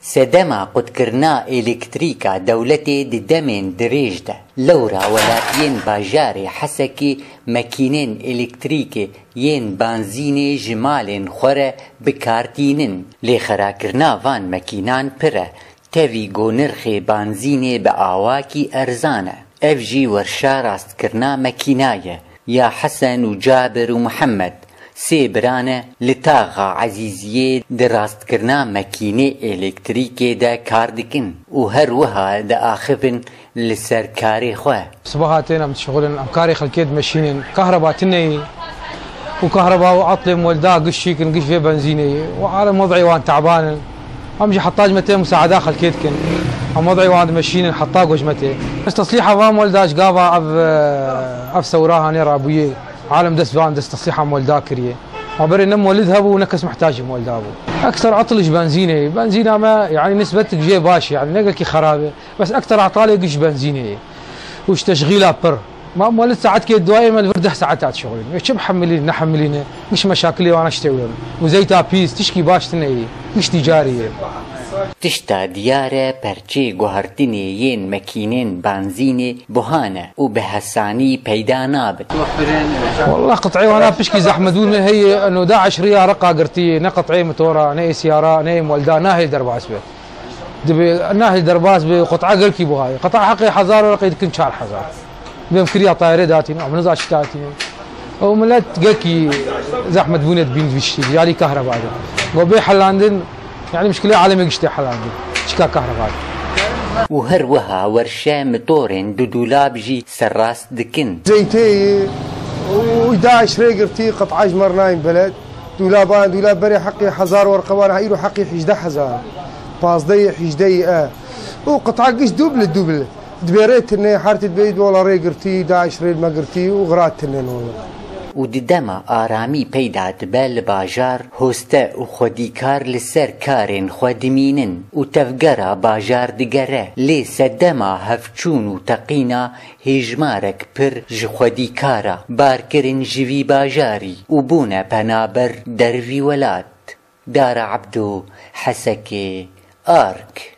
سدما قد كرنا إلكتريكا دولتي ددمين دريجدا لورا ولاتين باجاري حسكي مكينين إلكتريكي ين بانزيني جمالين خورة بكارتينين لخرا كرنا فان مكينان پره تاوی گو نرخی بانزینی با آواکی ارزانه اف جی ورشا راست کرنا مکینایه یا حسن و جابر و محمد سی برانه لتاغا عزیزیه دراست کرنا مکینه الکتریکی دا کار دکن و هر وها دا آخفن لسر کاری خواه صباحاتين عم تشغلن أمكاري خلكيت ماشينين كهرباتني وكهرباء وعطلم ولدا قشيك نقش فيه بنزيني وعلى وضعي وان تعبان امجي حطاج متى مساعدة خلكيتكن ام وضعي وان ماشينين حطاج وجمتي بس تصليحه فام ولداش قابا اف سوراها نير ابوي عالم دس فان دس تصليحه مولدا كريه عبري نم ولدها ونكس محتاج مولدا اكثر عطلش بنزينه ما يعني نسبتك جي باش يعني نقلك خرابه بس اكثر عطالي قش بنزينه وش تشغيلها بر ما مولد ساعات كي دوايما الفرده ساعات شغل شو محملين نحملينه مش مشاكلي وانا اشتغل وزيتها بيس تشكي باش تني مش تجاريه تشتا ديارة برچي گوهرتني ين مكينين بنزيني بهانة وبهساني بيدا نابت والله قطعي وانا بشكي زحمدون هي انه داعش ريا رقا قرتي نقطعي متورا ناي سيارة ناي مولدا ناهي درباس به دبي ناهي درباس بقطعه قلكي بغاي قطع حقي حزار ولا قيد كن شهر حزار بمكريا طايره داتي او منزا شتاتي او ملت قلكي زحمه بنت بين بشتي جالي كهرباء وبي حلاندن يعني مشكله عالمي قشتي حلاندن شكا كهرباء وهر وها ورشا مطورين دولاب جي سراس دكن زيتي و11 ريقرتي قطعه جمرناين بلد دولاب بري حقي حزار ورقوان هيرو حقي 11000 باصدي 11 وقطعه قش دوبل دبيريت اني حارتي بيد ولا ريقرتي 11 ريل ما قرتي وغرات تنين وددما آرامی پیدا دبل باجار هسته و خودیکار لسر کارین خودمینن و تفگرا باجار دگره لی سدما هفچون و تقینا هجمارک پر جخودیکارا بارکرین جوی باجاری و بونه پنابر دروی ولات دار عبدو حسکی آرک